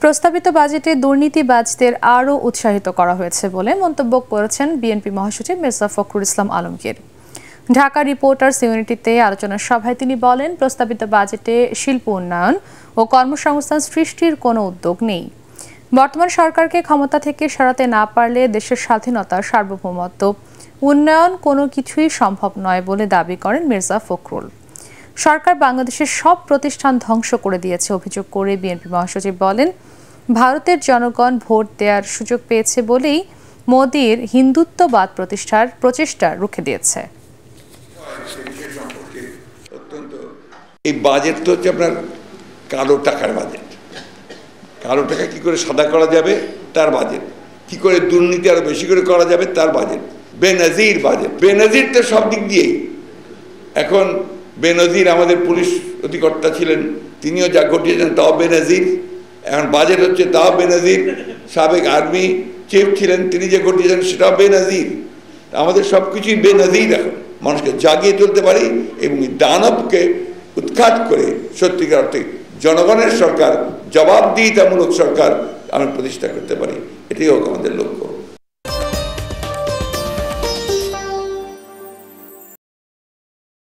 প্রস্তাবিত বাজেটে দুর্নীতিবাজদের আরও উৎসাহিত করা হয়েছে বলে মন্তব্য করেছেন বিএনপি মহাসচিব মির্জা ফখরুল ইসলাম আলমগীর। ঢাকা রিপোর্টার্স ইউনিটিতে আলোচনা সভায় তিনি বলেন, প্রস্তাবিত বাজেটে শিল্প উন্নয়ন ও কর্মসংস্থান সৃষ্টির কোনো উদ্যোগ নেই। বর্তমান সরকারকে ক্ষমতা থেকে সরাতে না পারলে দেশের স্বাধীনতা, সার্বভৌমত্ব, উন্নয়ন কোনো কিছুই সম্ভব নয় বলে দাবি করেন মির্জা ফখরুল। সরকার বাংলাদেশের সব প্রতিষ্ঠান ধ্বংস করে দিয়েছে অভিযোগ করে বিএনপি মহাসচিব বলেন, ভারতের জনগণ ভোট দেওয়ার সুযোগ পেয়েছে বলেই মোদির হিন্দুত্ববাদ প্রতিষ্ঠার প্রচেষ্টা রুখে দিয়েছে। এই বাজেট তো হচ্ছে আপনার কালো টাকার বাজেট। কালো টাকা কি করে সাদা করা যাবে তার বাজেট, কি করে দুর্নীতি আরো বেশি করে করা যাবে তার বাজেট। বেনজির বাজেট, বেনজির তো সব দিক দিয়েই। এখন বেনজির আমাদের পুলিশ অধিকর্তা ছিলেন, তিনিও যা ঘটিয়েছেন তাও বেনজির। এখন বাজেট হচ্ছে তাও বেনজির। সাবেক আর্মি চিফ ছিলেন, তিনি যে ঘটিয়েছেন সেটাও বেনজির। আমাদের সব কিছুই বেনজির। এখন মানুষকে জাগিয়ে তুলতে পারি এবং দানবকে উৎখাত করে সত্যিকার অর্থে জনগণের সরকার, জবাবদিহিতামূলক সরকার আমরা প্রতিষ্ঠা করতে পারি। এটাই হোক আমাদের লক্ষ্য।